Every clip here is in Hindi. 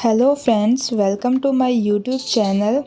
Hello friends, welcome to my YouTube channel.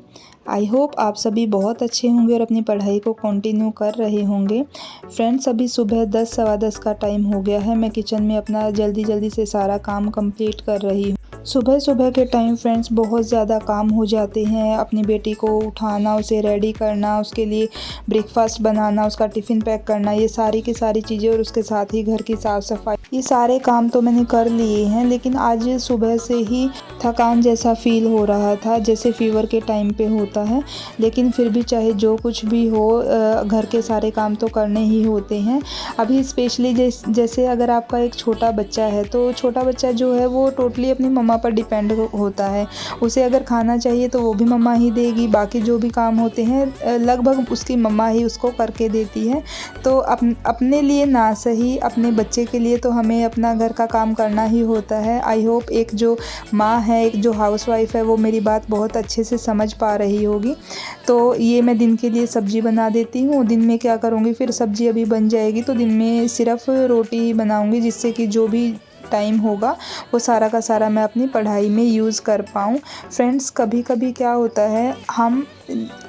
I hope आप सभी बहुत अच्छे होंगे और अपनी पढ़ाई को कंटिन्यू कर रहे होंगे। फ्रेंड्स, अभी सुबह 10 सवा 10 का टाइम हो गया है। मैं किचन में अपना जल्दी से सारा काम कंप्लीट कर रही हूँ। सुबह सुबह के टाइम फ्रेंड्स बहुत ज़्यादा काम हो जाते हैं। अपनी बेटी को उठाना, उसे रेडी करना, उसके लिए ब्रेकफास्ट बनाना, उसका टिफ़िन पैक करना, ये सारी की सारी चीज़ें और उसके साथ ही घर की साफ़ सफाई, ये सारे काम तो मैंने कर लिए हैं। लेकिन आज सुबह से ही थकान जैसा फील हो रहा था, जैसे फीवर के टाइम पे होता है। लेकिन फिर भी चाहे जो कुछ भी हो, घर के सारे काम तो करने ही होते हैं। अभी स्पेशली जैसे अगर आपका एक छोटा बच्चा है, तो छोटा बच्चा जो है वो टोटली अपनी मम्मा पर डिपेंड होता है। उसे अगर खाना चाहिए तो वो भी मम्मा ही देगी। बाकी जो भी काम होते हैं लगभग उसकी मम्मा ही उसको करके देती है। तो अपने लिए ना सही, अपने बच्चे के लिए तो हमें अपना घर का काम करना ही होता है। आई होप एक जो माँ है, एक जो हाउसवाइफ है, वो मेरी बात बहुत अच्छे से समझ पा रही होगी। तो ये मैं दिन के लिए सब्ज़ी बना देती हूँ। दिन में क्या करूँगी, फिर सब्ज़ी अभी बन जाएगी तो दिन में सिर्फ रोटी ही बनाऊँगी, जिससे कि जो भी टाइम होगा वो सारा का सारा मैं अपनी पढ़ाई में यूज़ कर पाऊँ। फ्रेंड्स, कभी कभी क्या होता है, हम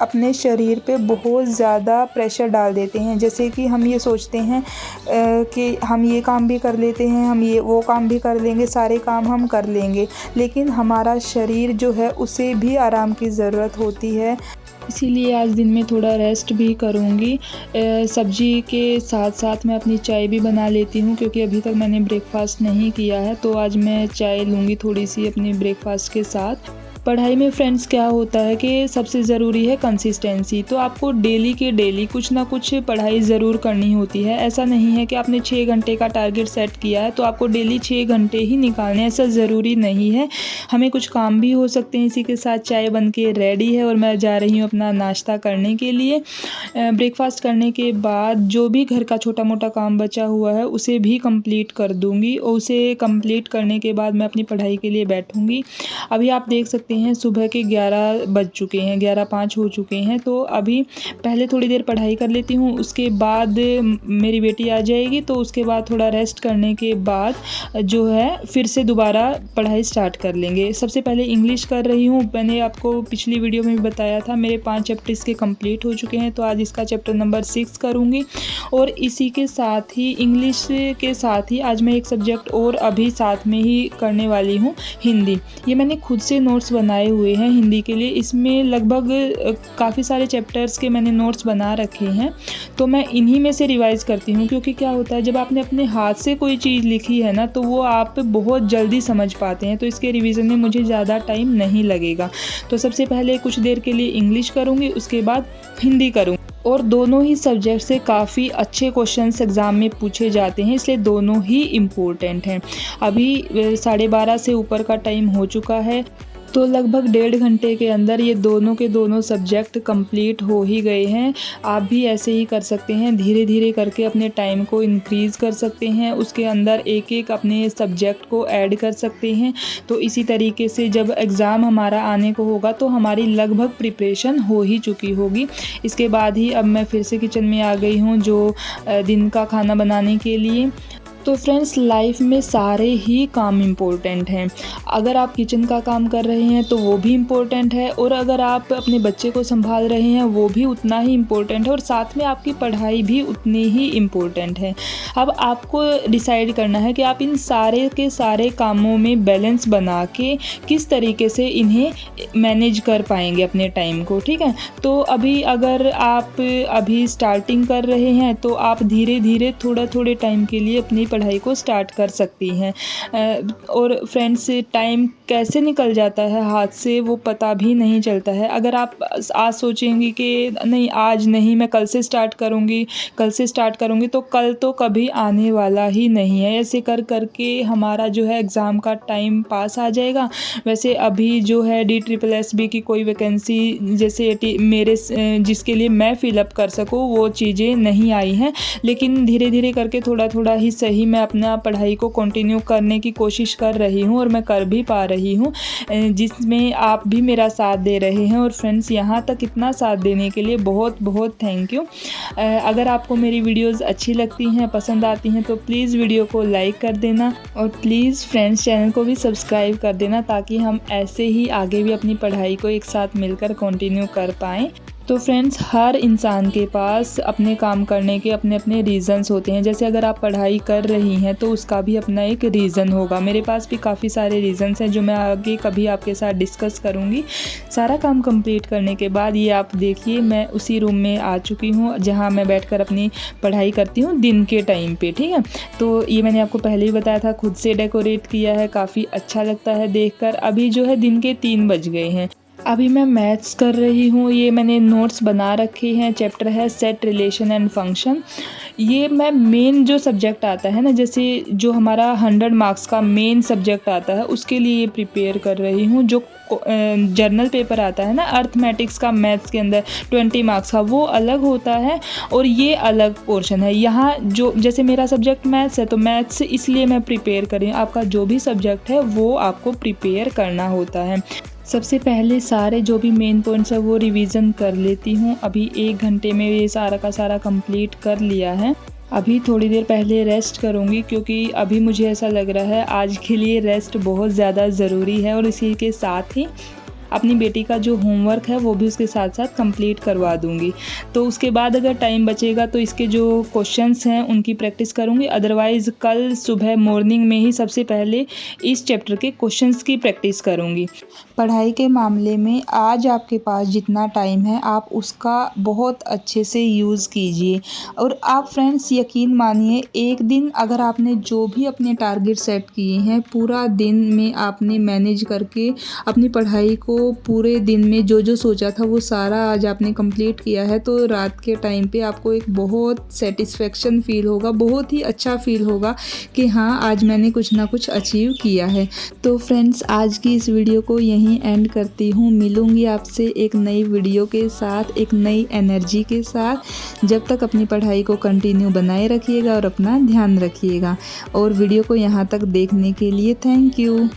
अपने शरीर पे बहुत ज़्यादा प्रेशर डाल देते हैं। जैसे कि हम ये सोचते हैं कि हम ये काम भी कर लेते हैं, हम ये वो काम भी कर लेंगे, सारे काम हम कर लेंगे। लेकिन हमारा शरीर जो है उसे भी आराम की ज़रूरत होती है। इसीलिए आज दिन में थोड़ा रेस्ट भी करूँगी। सब्ज़ी के साथ साथ मैं अपनी चाय भी बना लेती हूँ, क्योंकि अभी तक मैंने ब्रेकफास्ट नहीं किया है। तो आज मैं चाय लूँगी थोड़ी सी अपनी ब्रेकफास्ट के साथ। पढ़ाई में फ्रेंड्स क्या होता है कि सबसे ज़रूरी है कंसिस्टेंसी। तो आपको डेली के डेली कुछ ना कुछ पढ़ाई ज़रूर करनी होती है। ऐसा नहीं है कि आपने 6 घंटे का टारगेट सेट किया है तो आपको डेली 6 घंटे ही निकालने, ऐसा ज़रूरी नहीं है। हमें कुछ काम भी हो सकते हैं। इसी के साथ चाय बन के रेडी है और मैं जा रही हूँ अपना नाश्ता करने के लिए। ब्रेकफास्ट करने के बाद जो भी घर का छोटा मोटा काम बचा हुआ है उसे भी कंप्लीट कर दूँगी, और उसे कंप्लीट करने के बाद मैं अपनी पढ़ाई के लिए बैठूँगी। अभी आप देख सकते हैं सुबह के 11 बज चुके हैं, 11:05 हो चुके हैं। तो अभी पहले थोड़ी देर पढ़ाई कर लेती हूँ, उसके बाद मेरी बेटी आ जाएगी। तो उसके बाद थोड़ा रेस्ट करने के बाद जो है फिर से दोबारा पढ़ाई स्टार्ट कर लेंगे। सबसे पहले इंग्लिश कर रही हूँ। मैंने आपको पिछली वीडियो में भी बताया था, मेरे 5 चैप्टर इसके कंप्लीट हो चुके हैं। तो आज इसका चैप्टर नंबर 6 करूँगी, और इसी के साथ ही इंग्लिश के साथ ही आज मैं एक सब्जेक्ट और अभी साथ में ही करने वाली हूँ, हिंदी। ये मैंने खुद से नोट्स बनाए हुए हैं हिंदी के लिए। इसमें लगभग काफ़ी सारे चैप्टर्स के मैंने नोट्स बना रखे हैं। तो मैं इन्हीं में से रिवाइज़ करती हूँ, क्योंकि क्या होता है, जब आपने अपने हाथ से कोई चीज़ लिखी है ना, तो वो आप बहुत जल्दी समझ पाते हैं। तो इसके रिवीजन में मुझे ज़्यादा टाइम नहीं लगेगा। तो सबसे पहले कुछ देर के लिए इंग्लिश करूँगी, उसके बाद हिंदी करूँगी। और दोनों ही सब्जेक्ट से काफ़ी अच्छे क्वेश्चंस एग्ज़ाम में पूछे जाते हैं, इसलिए दोनों ही इम्पोर्टेंट हैं। अभी 12:30 से ऊपर का टाइम हो चुका है, तो लगभग 1.5 घंटे के अंदर ये दोनों के दोनों सब्जेक्ट कंप्लीट हो ही गए हैं। आप भी ऐसे ही कर सकते हैं, धीरे धीरे करके अपने टाइम को इंक्रीज़ कर सकते हैं, उसके अंदर एक एक अपने सब्जेक्ट को ऐड कर सकते हैं। तो इसी तरीके से जब एग्ज़ाम हमारा आने को होगा तो हमारी लगभग प्रिपरेशन हो ही चुकी होगी। इसके बाद ही अब मैं फिर से किचन में आ गई हूँ, जो दिन का खाना बनाने के लिए। तो फ्रेंड्स, लाइफ में सारे ही काम इम्पोर्टेंट हैं। अगर आप किचन का काम कर रहे हैं तो वो भी इम्पोर्टेंट है, और अगर आप अपने बच्चे को संभाल रहे हैं वो भी उतना ही इम्पोर्टेंट है, और साथ में आपकी पढ़ाई भी उतनी ही इम्पोर्टेंट है। अब आपको डिसाइड करना है कि आप इन सारे के सारे कामों में बैलेंस बना के किस तरीके से इन्हें मैनेज कर पाएंगे अपने टाइम को, ठीक है। तो अभी अगर आप अभी स्टार्टिंग कर रहे हैं तो आप धीरे धीरे थोड़े टाइम के लिए अपनी पढ़ाई को स्टार्ट कर सकती हैं। और फ्रेंड्स, टाइम कैसे निकल जाता है हाथ से वो पता भी नहीं चलता है। अगर आप आज सोचेंगी कि नहीं आज नहीं, मैं कल से स्टार्ट करूँगी, तो कल तो कभी आने वाला ही नहीं है। ऐसे कर करके हमारा जो है एग्ज़ाम का टाइम पास आ जाएगा। वैसे अभी जो है DSSB की कोई वैकेंसी जैसे मेरे जिसके लिए मैं फिलअप कर सकूँ वो चीज़ें नहीं आई हैं, लेकिन धीरे धीरे करके थोड़ा ही सही ही मैं अपना पढ़ाई को कंटिन्यू करने की कोशिश कर रही हूँ और मैं कर भी पा रही हूँ, जिसमें आप भी मेरा साथ दे रहे हैं। और फ्रेंड्स, यहाँ तक इतना साथ देने के लिए बहुत बहुत थैंक यू। अगर आपको मेरी वीडियोस अच्छी लगती हैं, पसंद आती हैं, तो प्लीज़ वीडियो को लाइक कर देना और प्लीज़ फ्रेंड्स चैनल को भी सब्सक्राइब कर देना, ताकि हम ऐसे ही आगे भी अपनी पढ़ाई को एक साथ मिलकर कंटिन्यू कर पाएँ। तो फ्रेंड्स, हर इंसान के पास अपने काम करने के अपने अपने रीज़न्स होते हैं। जैसे अगर आप पढ़ाई कर रही हैं तो उसका भी अपना एक रीज़न होगा। मेरे पास भी काफ़ी सारे रीज़न्स हैं जो मैं आगे कभी आपके साथ डिस्कस करूँगी। सारा काम कंप्लीट करने के बाद ये आप देखिए, मैं उसी रूम में आ चुकी हूँ जहाँ मैं बैठकर अपनी पढ़ाई करती हूँ दिन के टाइम पे, ठीक है। तो ये मैंने आपको पहले ही बताया था, खुद से डेकोरेट किया है, काफ़ी अच्छा लगता है देखकर। अभी जो है दिन के 3 बज गए हैं। अभी मैं मैथ्स कर रही हूँ। ये मैंने नोट्स बना रखे हैं। चैप्टर है सेट, रिलेशन एंड फंक्शन। ये मैं मेन जो सब्जेक्ट आता है ना, जैसे जो हमारा 100 मार्क्स का मेन सब्जेक्ट आता है, उसके लिए ये प्रिपेयर कर रही हूँ। जो जर्नल पेपर आता है ना अर्थमेटिक्स का, मैथ्स के अंदर 20 मार्क्स का, वो अलग होता है और ये अलग पोर्शन है। यहाँ जो जैसे मेरा सब्जेक्ट मैथ्स है तो मैथ्स इसलिए मैं प्रिपेयर कर रही हूँ। आपका जो भी सब्जेक्ट है वो आपको प्रिपेयर करना होता है। सबसे पहले सारे जो भी मेन पॉइंट्स है वो रिवीजन कर लेती हूँ। अभी 1 घंटे में ये सारा का सारा कंप्लीट कर लिया है। अभी थोड़ी देर पहले रेस्ट करूँगी, क्योंकि अभी मुझे ऐसा लग रहा है आज के लिए रेस्ट बहुत ज़्यादा ज़रूरी है। और इसी के साथ ही अपनी बेटी का जो होमवर्क है वो भी उसके साथ साथ कंप्लीट करवा दूंगी। तो उसके बाद अगर टाइम बचेगा तो इसके जो क्वेश्चंस हैं उनकी प्रैक्टिस करूंगी। अदरवाइज़ कल सुबह मॉर्निंग में ही सबसे पहले इस चैप्टर के क्वेश्चंस की प्रैक्टिस करूंगी। पढ़ाई के मामले में आज आपके पास जितना टाइम है आप उसका बहुत अच्छे से यूज़ कीजिए। और आप फ्रेंड्स यकीन मानिए, एक दिन अगर आपने जो भी अपने टारगेट सेट किए हैं पूरा दिन में आपने मैनेज करके अपनी पढ़ाई को पूरे दिन में जो जो सोचा था वो सारा आज आपने कंप्लीट किया है, तो रात के टाइम पे आपको एक बहुत सेटिस्फेक्शन फील होगा, बहुत ही अच्छा फील होगा कि हाँ आज मैंने कुछ ना कुछ अचीव किया है। तो फ्रेंड्स, आज की इस वीडियो को यहीं एंड करती हूँ। मिलूँगी आपसे एक नई वीडियो के साथ, एक नई एनर्जी के साथ। जब तक अपनी पढ़ाई को कंटिन्यू बनाए रखिएगा और अपना ध्यान रखिएगा। और वीडियो को यहाँ तक देखने के लिए थैंक यू।